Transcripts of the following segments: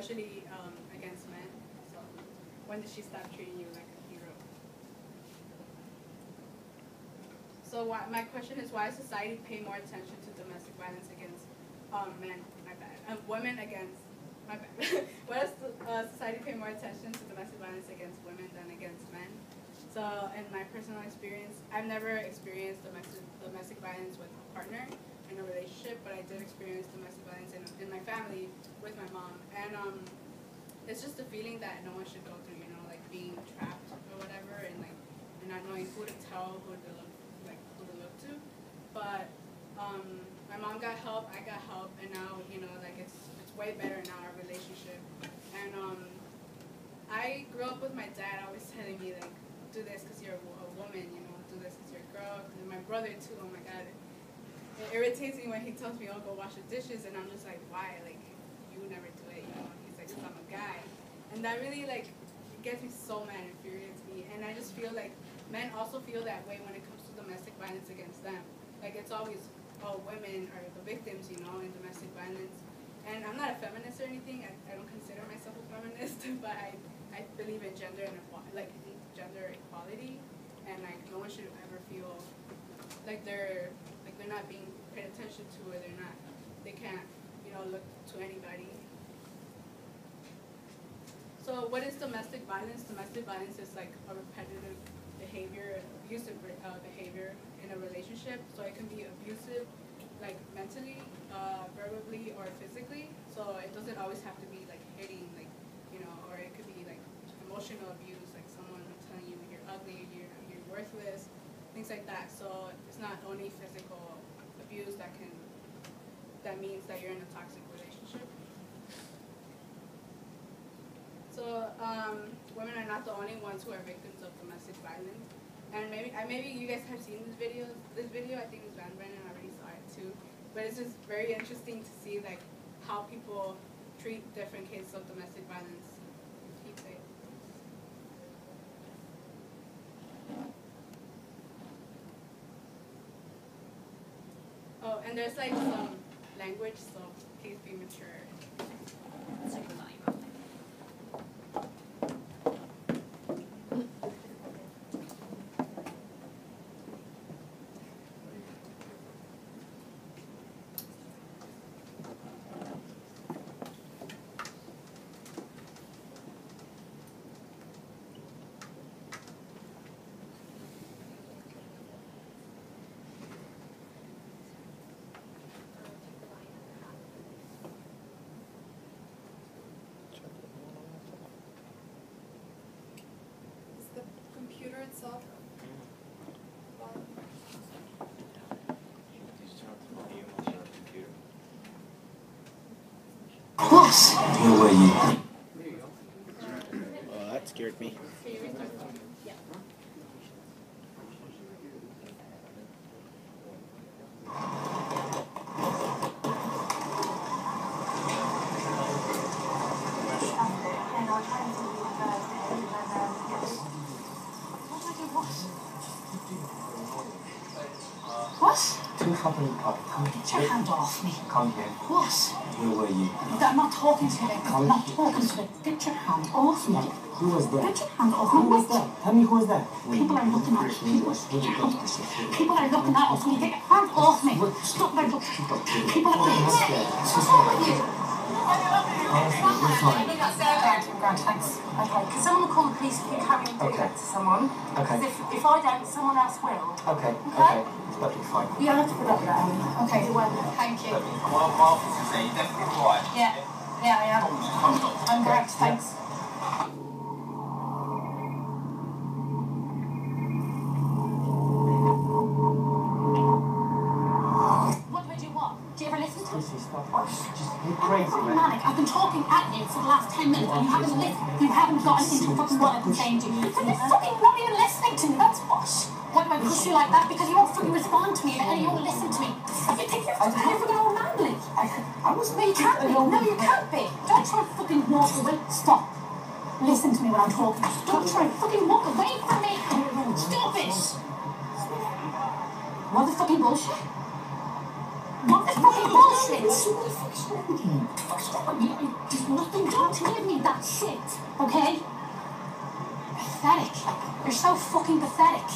especially against men. So when did she stop treating you like a hero? So my question is, why does society pay more attention to domestic violence against men? My bad. Women against. My bad. Why does society pay more attention to domestic violence against women than against men? So in my personal experience, I've never experienced domestic violence with a partner in a relationship, but I did experience domestic violence in my family with my mom. And it's just a feeling that no one should go through, you know, like being trapped or whatever, and like not knowing who to tell, who to look to. But my mom got help, I got help, and now, you know, like it's way better now, our relationship. And I grew up with my dad always telling me, like, do this because you're a woman, you know, do this because you're a girl. And my brother too, oh my God. It irritates me when he tells me, oh, go wash the dishes, and I'm just like, why? Like, you never do it, you know? He's like, because I'm a guy. And that really, like, gets me so mad and infuriates me. And I just feel like men also feel that way when it comes to domestic violence against them. Like, it's always, oh, women are the victims, you know, in domestic violence. And I'm not a feminist or anything. I don't consider myself a feminist, but I believe in gender equality, and like no one should ever feel like they're not being paid attention to, or they can't, you know, look to anybody. So what is domestic violence? Domestic violence is like a repetitive behavior, abusive behavior in a relationship. So it can be abusive, like mentally, verbally, or physically. So it doesn't always have to be like hitting, like, you know, or it could be like emotional abuse, like someone telling you you're ugly, you're worthless, things like that. So it's not only physical abuse that means that you're in a toxic relationship. So women are not the only ones who are victims of domestic violence. And maybe you guys have seen this video. This video, I think, is Van Brennan. I already saw it too. But it's just very interesting to see like how people treat different cases of domestic violence. Keep it. Oh, and there's like some language, so please be mature. Itself. Boss, where were you? Oh, that scared me. What? To a company party. Come here. Get your hand off me. Come here. What? Where were you? I'm not talking to you. I'm not talking to you. Get your hand off me. Who was there? Get your hand off me. Who was there? Tell me who was there. People are looking at us. People are looking at us. Will you get your hand off me? Stop there. People are looking at us. What's wrong with you? Honestly, we're fine. Grant, thanks. Okay, can someone call the police if you carry on doing that to someone? Okay. If I don't, someone else will. Okay. It's perfectly fine. You don't have to put up with that, Amy. Okay, you won't. Thank you. Well, officer say you're definitely quiet. Yeah, I am. I'm Grant, thanks. You're crazy, man. Manic, I've been talking at you for the last 10 minutes and you haven't listened. You haven't gotten into fucking what I've been saying to you. You're fucking not even listening to me, that's what. Why do I push you like that? Because you won't fucking respond to me and you won't listen to me. You think you're fucking all manly. I was No, you can't be. No, you can't be. Don't try to fucking walk away. Stop. Listen to me when I'm talking. Don't try to fucking walk away from me. Stop it. Motherfucking bullshit. What the fucking bullshit? What the fuck's wrong with you? nothing. Don't give me that shit, okay? Pathetic. You're so fucking pathetic.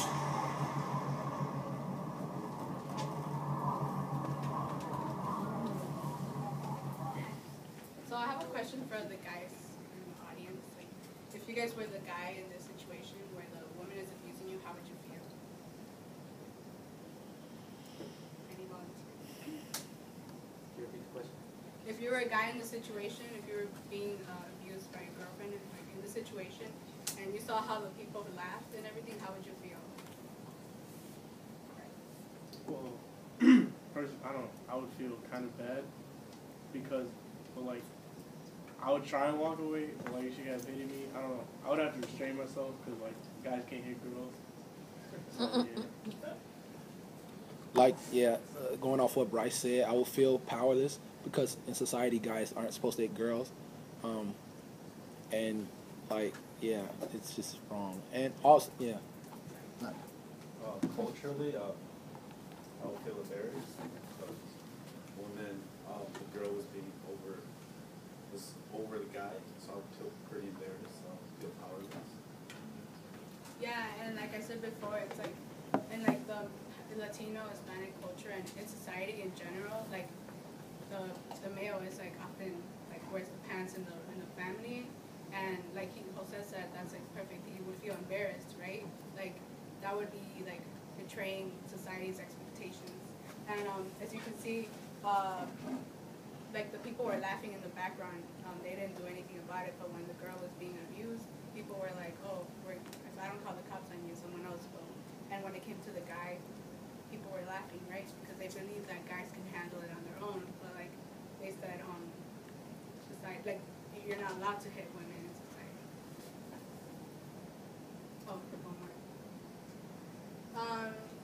So I have a question for the guys in the audience. Like, if you guys were the guy in this situation where the woman is abusing you, how would you feel? Any volunteers? Can you repeat the question? If you were a guy in the situation, if you were being abused by your girlfriend in the situation, and you saw how the people laughed and everything, how would you feel? Well, first, I would feel kind of bad because, but like, I would try and walk away, but like, if she got hitting me, I don't know. I would have to restrain myself because like, guys can't hit girls. So, yeah. Going off what Bryce said, I would feel powerless because in society, guys aren't supposed to hit girls. And like, yeah, it's just wrong. And also, yeah. Culturally, I would feel embarrassed because women, the girl was over the guy, so I would feel pretty embarrassed. So I would feel powerless. Yeah, and like I said before, it's like in like the Latino, Hispanic culture and in society in general, like the male is like often like wears the pants in the family, and like Jose said, that's like perfect. He would feel embarrassed, right? Like that would be like betraying society's expectations. And as you can see, like the people were laughing in the background. They didn't do anything about it, but when the girl was being abused, people were like, oh, if I don't call the cops on you, someone else will. And when it came to the guy, people were laughing, right? Because they believe that guys can handle it on their own. But like they said, society, like you're not allowed to hit women in society. Oh, one more.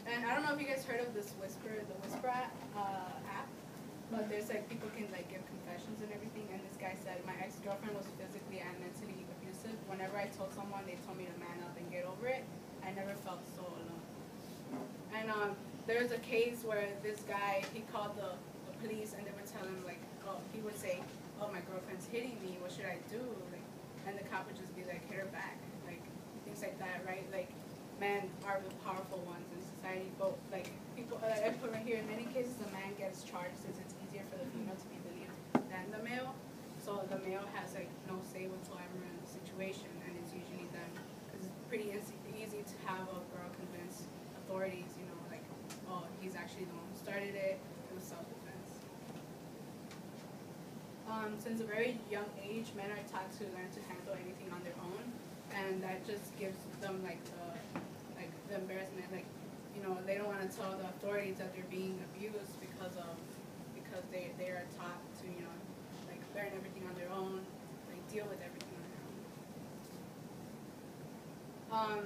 And I don't know if you guys heard of this the Whisper app. But there's like people can like give confessions and everything, and this guy said my ex-girlfriend was physically and mentally abusive. Whenever I told someone, they told me to man up and get over it. I never felt so alone. And there's a case where this guy, he called the police and they would tell him like, oh, he would say, oh, my girlfriend's hitting me, what should I do? Like, and the cop would just be like, hit her back, like things like that, right? Like men are the powerful ones in society, but like people, I put right here, in many cases a man gets charged since it's easier for the female to be believed than the male. So the male has like no say whatsoever in the situation, and it's usually them, because it's pretty easy to have a girl convince authorities, you know, like, oh, he's actually the one who started it, it was self-defense. Since a very young age, men are taught to learn to handle anything on their own, and that just gives them like the embarrassment, like, you know, they don't want to tell the authorities that they're being abused because they are taught to, you know, like learn everything on their own, like deal with everything on their own.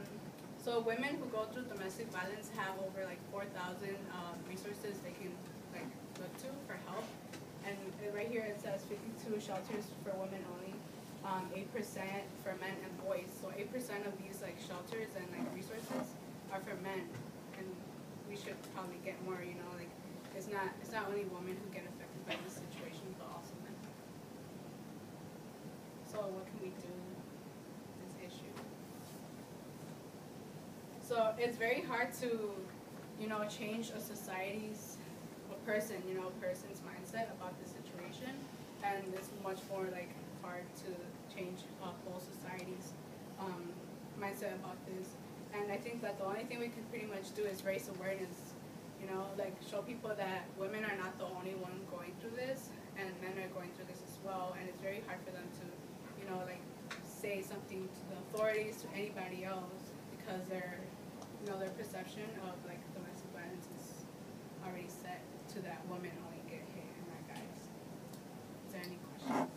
So women who go through domestic violence have over like 4,000 resources they can like look to for help. And right here it says 52 shelters for women only, 8% for men and boys. So 8% of these like shelters and like resources are for men, and we should probably get more. You know, like it's not only women who get affected by this situation, but also men. So what can we do with this issue? So it's very hard to, you know, change a person's mindset about the situation, and it's much more like hard to change whole society's mindset about this. And I think that the only thing we can pretty much do is raise awareness, you know, like show people that women are not the only one going through this, and men are going through this as well, and it's very hard for them to, you know, like say something to the authorities, to anybody else, because their perception of like domestic violence is already set to that women only get hit and not guys. Is there any questions?